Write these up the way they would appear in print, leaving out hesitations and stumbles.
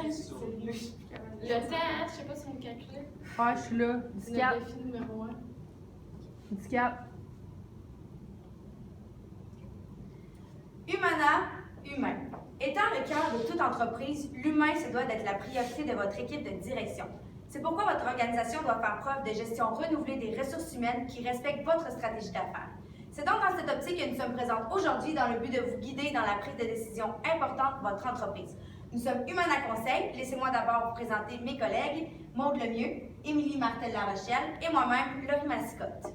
Le temps, hein, je sais pas si on me calcule. Ah, je suis là. C'est 10 cap. le défi numéro 1. 10 cap. Humana, humain. Étant le cœur de toute entreprise, l'humain se doit d'être la priorité de votre équipe de direction. C'est pourquoi votre organisation doit faire preuve de gestion renouvelée des ressources humaines qui respecte votre stratégie d'affaires. C'est donc dans cette optique que nous sommes présents aujourd'hui dans le but de vous guider dans la prise de décisions importantes pour votre entreprise. Nous sommes Humana Conseil. Laissez-moi d'abord vous présenter mes collègues, Maude Lemieux, Émilie Martel-La Rochelle et moi-même, Laurie Mascotte.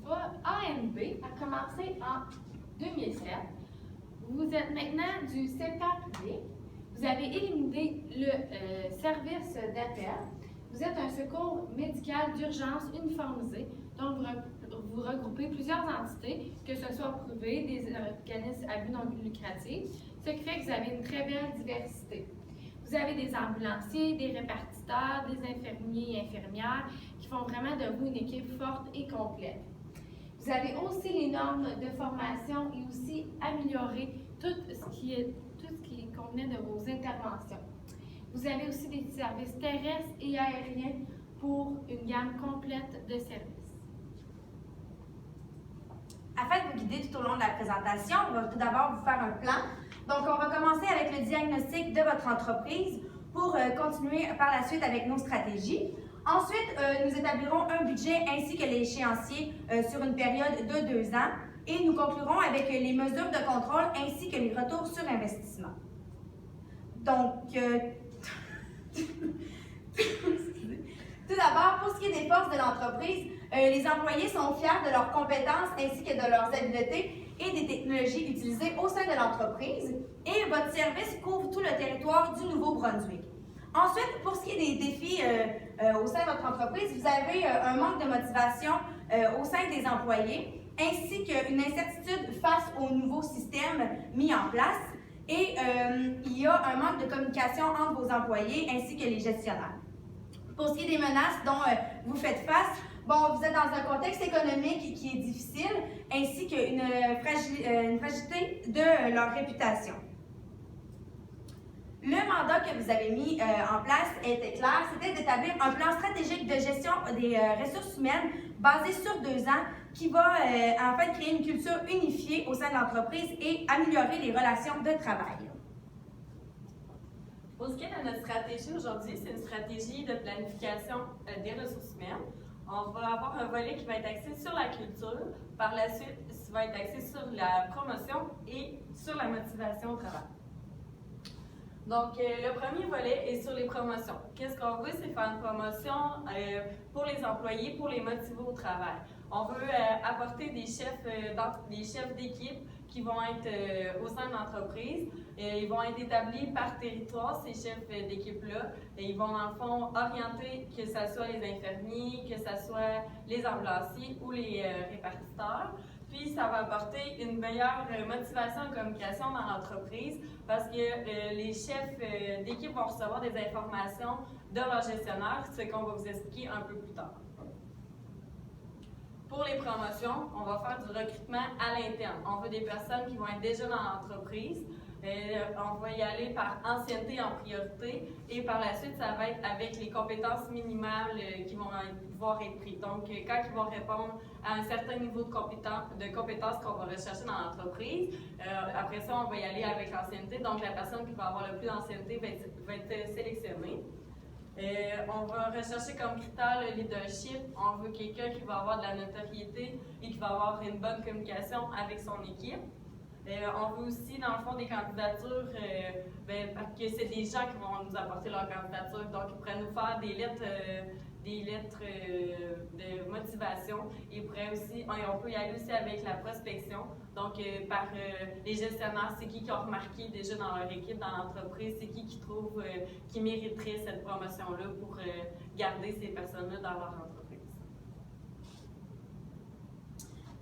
Votre ANB a commencé en 2007. Vous êtes maintenant du secteur privé. Vous avez éliminé le service d'appel. Vous êtes un secours médical d'urgence uniformisé, dont vous regroupez plusieurs entités, que ce soit privées, des organismes à but non lucratif, ce qui fait que vous avez une très belle diversité. Vous avez des ambulanciers, des répartiteurs, des infirmiers et infirmières qui font vraiment de vous une équipe forte et complète. Vous avez aussi les normes de formation et aussi améliorer tout ce qui convenait de vos interventions. Vous avez aussi des services terrestres et aériens pour une gamme complète de services. Afin de vous guider tout au long de la présentation, on va tout d'abord vous faire un plan. Donc, on va commencer avec le diagnostic de votre entreprise pour continuer par la suite avec nos stratégies. Ensuite, nous établirons un budget ainsi que l'échéancier sur une période de 2 ans et nous conclurons avec les mesures de contrôle ainsi que les retours sur investissement. Donc, tout d'abord, pour ce qui est des forces de l'entreprise, les employés sont fiers de leurs compétences ainsi que de leurs habiletés et des technologies utilisées au sein de l'entreprise et votre service couvre tout le territoire du Nouveau-Brunswick. Ensuite, pour ce qui est des défis au sein de votre entreprise, vous avez un manque de motivation au sein des employés ainsi qu'une incertitude face au nouveau système mis en place et il y a un manque de communication entre vos employés ainsi que les gestionnaires. Pour ce qui est des menaces dont vous faites face, bon, vous êtes dans un contexte économique qui est difficile ainsi qu'une fragilité de leur réputation. Le mandat que vous avez mis en place était clair, c'était d'établir un plan stratégique de gestion des ressources humaines basé sur 2 ans qui va en fait créer une culture unifiée au sein de l'entreprise et améliorer les relations de travail. Pour ce qui est de notre stratégie aujourd'hui, c'est une stratégie de planification des ressources humaines. On va avoir un volet qui va être axé sur la culture, par la suite, ça va être axé sur la promotion et sur la motivation au travail. Donc, le premier volet est sur les promotions. Qu'est-ce qu'on veut? C'est faire une promotion pour les employés, pour les motiver au travail. On veut apporter des chefs d'équipe qui vont être au sein de l'entreprise. Ils vont être établis par territoire, ces chefs d'équipe-là. Ils vont, dans le fond, orienter que ce soit les infirmiers, que ce soit les ambulanciers ou les répartiteurs. Puis, ça va apporter une meilleure motivation et communication dans l'entreprise parce que les chefs d'équipe vont recevoir des informations de leur gestionnaire, ce qu'on va vous expliquer un peu plus tard. Pour les promotions, on va faire du recrutement à l'interne. On veut des personnes qui vont être déjà dans l'entreprise. On va y aller par ancienneté en priorité et par la suite, ça va être avec les compétences minimales qui vont pouvoir être prises. Donc, quand ils vont répondre à un certain niveau de compétences qu'on va rechercher dans l'entreprise, après ça, on va y aller avec l'ancienneté. Donc, la personne qui va avoir le plus d'ancienneté va être sélectionnée. On va rechercher comme critère le leadership. On veut quelqu'un qui va avoir de la notoriété et qui va avoir une bonne communication avec son équipe. On veut aussi, dans le fond, des candidatures, parce que c'est des gens qui vont nous apporter leur candidature. Donc, ils pourraient nous faire des lettres de motivation. Et on peut y aller aussi avec la prospection. Donc, par les gestionnaires, c'est qui ont remarqué déjà dans leur équipe, dans l'entreprise, c'est qui trouve qui mériterait cette promotion-là pour garder ces personnes-là dans leur entreprise.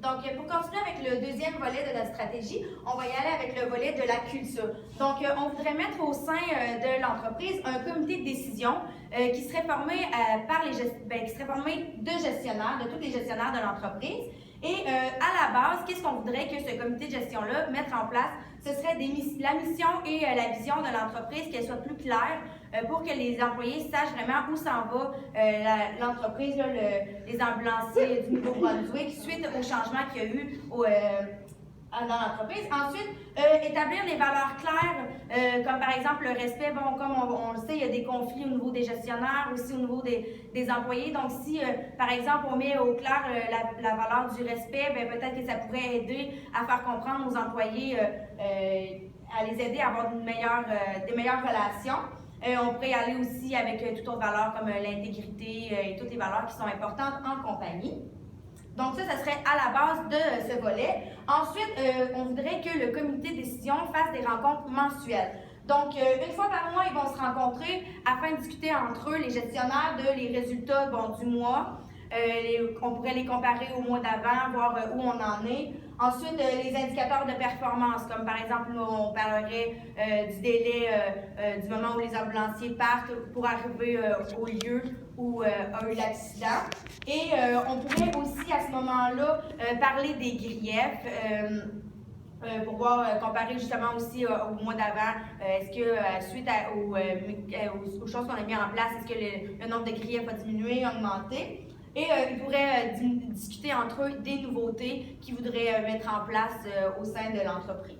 Donc, pour continuer avec le deuxième volet de notre stratégie, on va y aller avec le volet de la culture. Donc, on voudrait mettre au sein de l'entreprise un comité de décision qui serait formé qui serait formé de gestionnaires, de tous les gestionnaires de l'entreprise. Et à la base, qu'est-ce qu'on voudrait que ce comité de gestion-là mette en place? Ce serait la mission et la vision de l'entreprise, qu'elle soit plus claire pour que les employés sachent vraiment où s'en va l'entreprise, les ambulanciers du Nouveau-Brunswick, suite au changement qu'il y a eu dans l'entreprise. Ensuite, établir les valeurs claires, comme par exemple le respect. Bon, comme on le sait, il y a des conflits au niveau des gestionnaires, aussi au niveau des employés. Donc, si, par exemple, on met au clair la valeur du respect, bien, peut-être que ça pourrait aider à faire comprendre aux employés, à les aider à avoir des meilleures relations. On pourrait y aller aussi avec toute autre valeur comme l'intégrité et toutes les valeurs qui sont importantes en compagnie. Donc ça serait à la base de ce volet. Ensuite, on voudrait que le comité de décision fasse des rencontres mensuelles. Donc, une fois par mois, ils vont se rencontrer afin de discuter entre eux, les gestionnaires, les résultats du mois. On pourrait les comparer au mois d'avant, voir où on en est. Ensuite, les indicateurs de performance, comme par exemple, on parlerait du délai du moment où les ambulanciers partent pour arriver au lieu où a eu l'accident. Et on pourrait aussi, à ce moment-là, parler des griefs. Pour voir, comparer justement aussi au mois d'avant, est-ce que suite aux choses qu'on a mis en place, est-ce que le nombre de griefs a diminué, augmenté? Et ils pourraient discuter entre eux des nouveautés qu'ils voudraient mettre en place au sein de l'entreprise.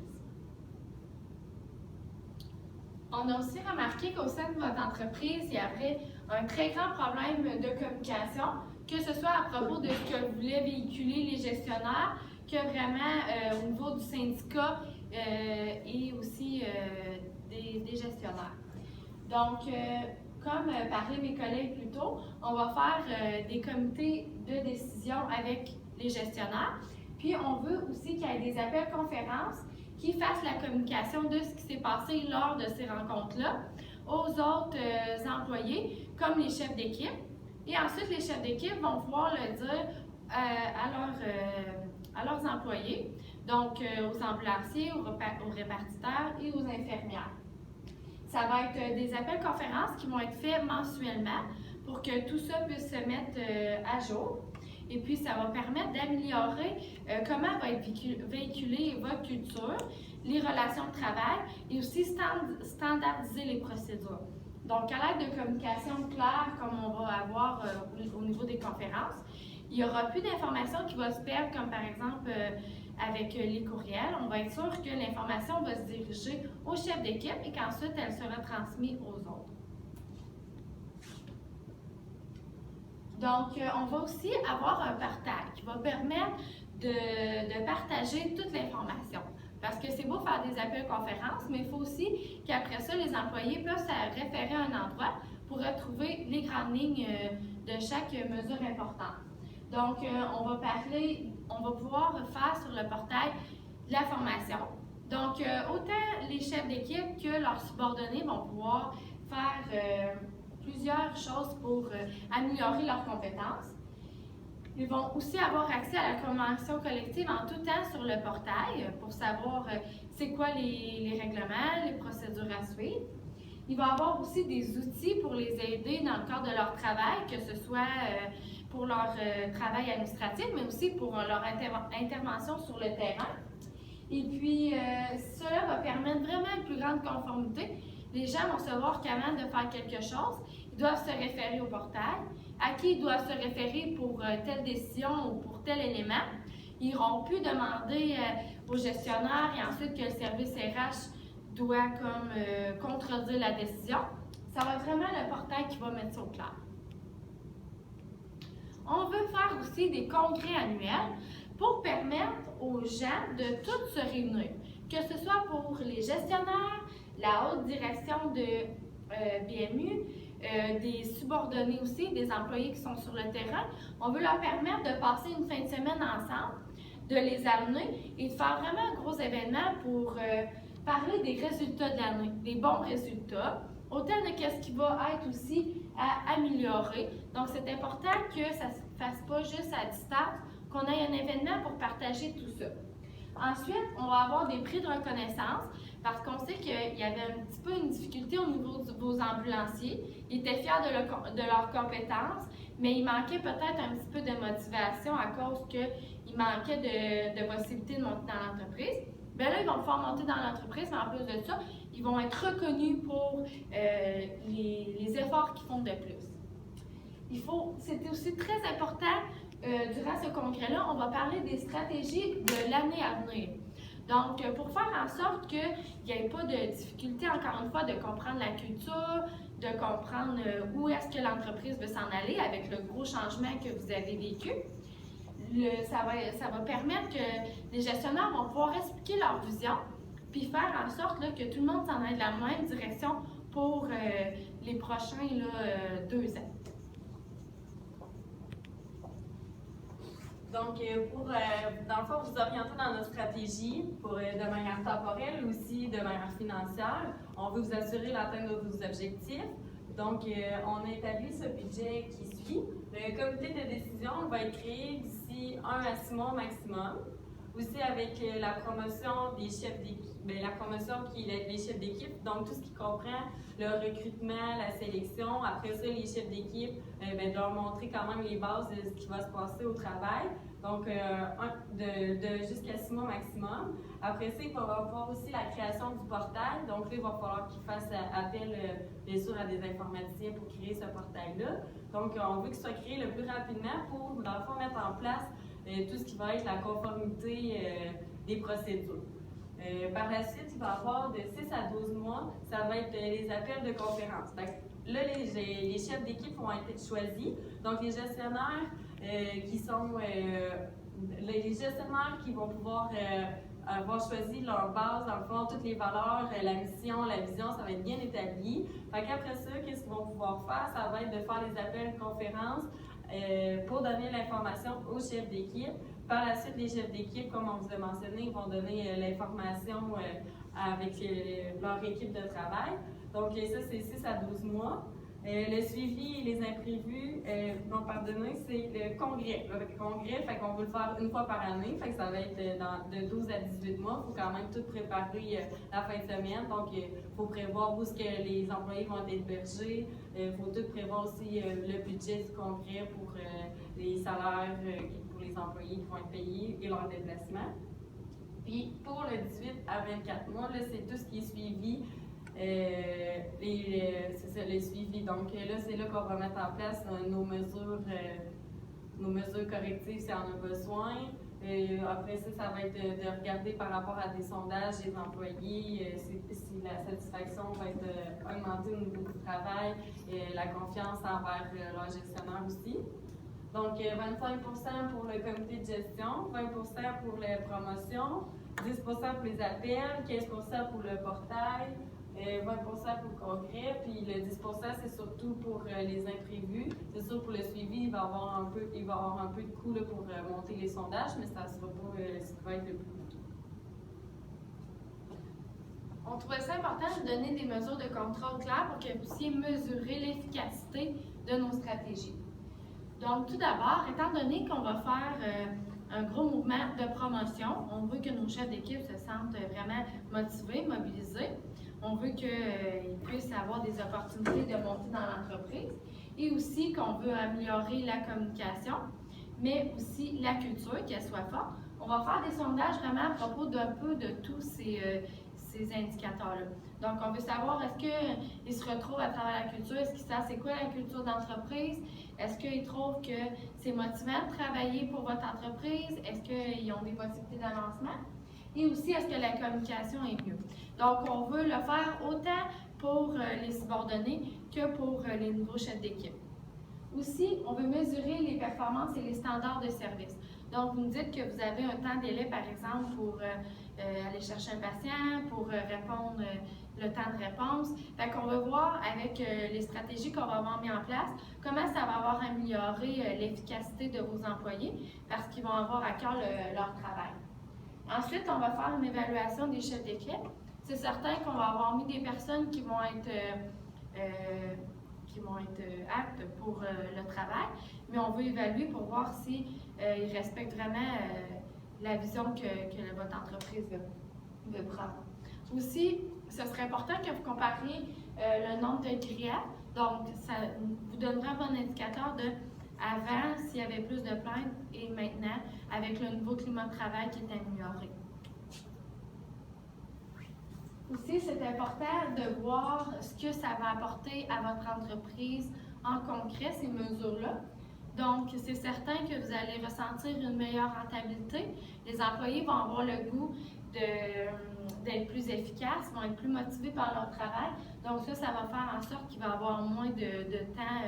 On a aussi remarqué qu'au sein de votre entreprise, il y avait un très grand problème de communication, que ce soit à propos de ce que voulaient véhiculer les gestionnaires, que vraiment au niveau du syndicat et aussi des gestionnaires. Donc, comme parlaient mes collègues plus tôt, on va faire des comités de décision avec les gestionnaires. Puis, on veut aussi qu'il y ait des appels conférences qui fassent la communication de ce qui s'est passé lors de ces rencontres-là aux autres employés, comme les chefs d'équipe. Et ensuite, les chefs d'équipe vont pouvoir le dire à leurs employés, donc aux ambulanciers, aux répartiteurs et aux infirmières. Ça va être des appels conférences qui vont être faits mensuellement pour que tout ça puisse se mettre à jour. Et puis, ça va permettre d'améliorer comment va être véhiculée votre culture, les relations de travail et aussi standardiser les procédures. Donc, à l'aide de communication claire, comme on va avoir au niveau des conférences, il n'y aura plus d'informations qui vont se perdre, comme par exemple avec les courriels. On va être sûr que l'information va se diriger au chef d'équipe et qu'ensuite, elle sera transmise aux autres. Donc, on va aussi avoir un partage qui va permettre de partager toute l'information. Parce que c'est beau faire des appels conférences, mais il faut aussi qu'après ça, les employés peuvent se référer à un endroit pour retrouver les grandes lignes de chaque mesure importante. Donc, on va pouvoir faire sur le portail de la formation. Donc, autant les chefs d'équipe que leurs subordonnés vont pouvoir faire plusieurs choses pour améliorer leurs compétences. Ils vont aussi avoir accès à la convention collective en tout temps sur le portail pour savoir c'est quoi les règlements, les procédures à suivre. Il va y avoir aussi des outils pour les aider dans le cadre de leur travail, que ce soit pour leur travail administratif, mais aussi pour leur intervention sur le terrain. Et puis, cela va permettre vraiment une plus grande conformité. Les gens vont savoir qu'avant de faire quelque chose, ils doivent se référer au portail, à qui ils doivent se référer pour telle décision ou pour tel élément. Ils n'auront plus demander au gestionnaire et ensuite que le service RH doit contredire la décision. Ça va être vraiment le portail qui va mettre ça au clair. On veut faire aussi des congrès annuels pour permettre aux gens de tous se réunir, que ce soit pour les gestionnaires, la haute direction de BMU, des subordonnés aussi, des employés qui sont sur le terrain. On veut leur permettre de passer une fin de semaine ensemble, de les amener et de faire vraiment un gros événement pour parler des résultats de l'année, des bons résultats, autant de ce qui va être aussi à améliorer. Donc, c'est important que ça ne se fasse pas juste à distance, qu'on ait un événement pour partager tout ça. Ensuite, on va avoir des prix de reconnaissance parce qu'on sait qu'il y avait un petit peu une difficulté au niveau de vos ambulanciers. Ils étaient fiers de leurs compétences, mais il manquait peut-être un petit peu de motivation à cause qu'il manquait de possibilités de monter dans l'entreprise. Bien là, ils vont pouvoir monter dans l'entreprise, mais en plus de ça, ils vont être reconnus pour les efforts qu'ils font de plus. C'est aussi très important, durant ce congrès-là, on va parler des stratégies de l'année à venir. Donc, pour faire en sorte qu'il n'y ait pas de difficulté, encore une fois, de comprendre la culture, de comprendre où est-ce que l'entreprise veut s'en aller avec le gros changement que vous avez vécu, ça va permettre que les gestionnaires vont pouvoir expliquer leur vision, puis faire en sorte là, que tout le monde s'en aille de la même direction pour les prochains 2 ans. Donc, pour, dans le fond, vous orienter dans notre stratégie de manière temporelle, aussi de manière financière. On veut vous assurer l'atteinte de vos objectifs. Donc, on a établi ce budget qui suit. Le comité de décision va être créé d'ici 1 à 6 mois maximum. Aussi avec la promotion des chefs d'équipe, la promotion qui est des chefs d'équipe, donc tout ce qui comprend le recrutement, la sélection. Après ça, les chefs d'équipe, de leur montrer quand même les bases de ce qui va se passer au travail. Donc, jusqu'à 6 mois maximum. Après ça, il va y avoir aussi la création du portail. Donc, là, il va falloir qu'ils fassent appel, bien sûr, à des informaticiens pour créer ce portail-là. Donc, on veut qu'il soit créé le plus rapidement pour, dans le fond, mettre en place tout ce qui va être la conformité des procédures. Par la suite, il va y avoir de 6 à 12 mois, ça va être les appels de conférences. Là, les chefs d'équipe vont être choisis. Donc, les gestionnaires les gestionnaires qui vont pouvoir avoir choisi leur base, dans le fond, toutes les valeurs, la mission, la vision, ça va être bien établi. Fait qu'après ça, qu'est-ce qu'ils vont pouvoir faire? Ça va être de faire les appels de conférences pour donner l'information aux chefs d'équipe. Par la suite, les chefs d'équipe, comme on vous a mentionné, vont donner l'information avec leur équipe de travail. Donc, ça, c'est 6 à 12 mois. Le suivi et les imprévus, c'est le congrès. Le congrès, fait qu'on veut le faire une fois par année, fait que ça va être de 12 à 18 mois. Il faut quand même tout préparer la fin de semaine. Donc, il faut prévoir où est-ce que les employés vont être hébergés. Il faut tout prévoir aussi le budget du congrès pour les salaires pour les employés qui vont être payés et leur déplacement. Puis, pour le 18 à 24 mois, là, c'est tout ce qui est suivi. C'est ça, les suivis. Donc là, c'est là qu'on va mettre en place nos mesures correctives si on a besoin. Après ça, ça va être de regarder par rapport à des sondages des employés, si la satisfaction va être augmentée au niveau du travail, la confiance envers leur gestionnaire aussi. Donc 25% pour le comité de gestion, 20% pour les promotions, 10% pour les appels, 15% pour le portail, 20% pour le congrès, puis le 10% c'est surtout pour les imprévus. C'est sûr, pour le suivi, il va y avoir un peu de coût là, pour monter les sondages, mais ça ne sera pas ce qui va être le plus coûteux. On trouvait ça important de donner des mesures de contrôle claires pour que vous puissiez mesurer l'efficacité de nos stratégies. Donc, tout d'abord, étant donné qu'on va faire un gros mouvement de promotion, on veut que nos chefs d'équipe se sentent vraiment motivés, mobilisés. On veut qu'ils puissent avoir des opportunités de monter dans l'entreprise et aussi qu'on veut améliorer la communication, mais aussi la culture, qu'elle soit forte. On va faire des sondages vraiment à propos d'un peu de tous ces indicateurs-là. Donc, on veut savoir est-ce qu'ils se retrouvent à travers la culture, est-ce qu'ils savent c'est quoi la culture d'entreprise, est-ce qu'ils trouvent que c'est motivant de travailler pour votre entreprise, est-ce qu'ils ont des possibilités d'avancement? Et aussi, est-ce que la communication est mieux? Donc, on veut le faire autant pour les subordonnés que pour les nouveaux chefs d'équipe. Aussi, on veut mesurer les performances et les standards de service. Donc, vous nous dites que vous avez un temps délai, par exemple, pour aller chercher un patient, pour répondre le temps de réponse. Fait qu'on va voir avec les stratégies qu'on va avoir mis en place, comment ça va avoir amélioré l'efficacité de vos employés parce qu'ils vont avoir à cœur leur travail. Ensuite, on va faire une évaluation des chefs d'équipe. C'est certain qu'on va avoir mis des personnes qui vont être aptes pour le travail, mais on veut évaluer pour voir s'ils respectent vraiment la vision que votre entreprise veut prendre. Aussi, ce serait important que vous compariez le nombre de GRIA. Donc, ça vous donnera un bon indicateur de avant s'il y avait plus de plaintes et maintenant avec le nouveau climat de travail qui est amélioré. Aussi, c'est important de voir ce que ça va apporter à votre entreprise en concret, ces mesures-là. Donc, c'est certain que vous allez ressentir une meilleure rentabilité. Les employés vont avoir le goût d'être plus efficaces, vont être plus motivés par leur travail. Donc, ça va faire en sorte qu'il va y avoir moins de temps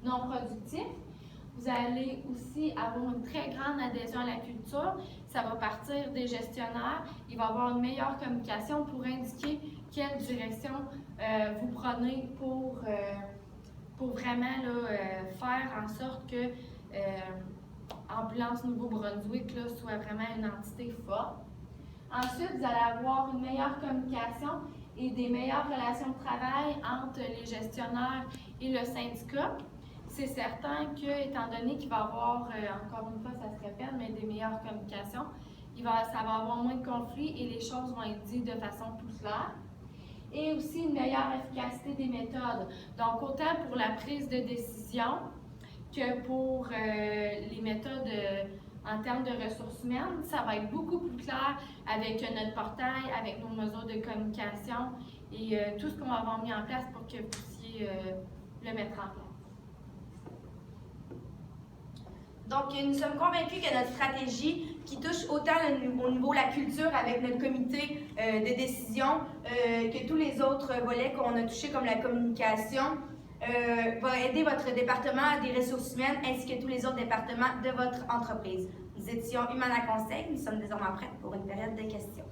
non productif. Vous allez aussi avoir une très grande adhésion à la culture. Ça va partir des gestionnaires. Il va y avoir une meilleure communication pour indiquer quelle direction vous prenez pour vraiment faire en sorte que Ambulance Nouveau-Brunswick soit vraiment une entité forte. Ensuite, vous allez avoir une meilleure communication et des meilleures relations de travail entre les gestionnaires et le syndicat. C'est certain que, étant donné qu'il va y avoir, encore une fois, ça se répète, mais des meilleures communications, ça va avoir moins de conflits et les choses vont être dites de façon plus claire. Et aussi une meilleure efficacité des méthodes. Donc, autant pour la prise de décision que pour les méthodes en termes de ressources humaines, ça va être beaucoup plus clair avec notre portail, avec nos mesures de communication et tout ce qu'on va avoir mis en place pour que vous puissiez le mettre en place. Donc, nous sommes convaincus que notre stratégie, qui touche autant au niveau de la culture avec notre comité de décision que tous les autres volets qu'on a touchés comme la communication, va aider votre département des ressources humaines ainsi que tous les autres départements de votre entreprise. Nous étions Humana Conseil, nous sommes désormais prêts pour une période de questions.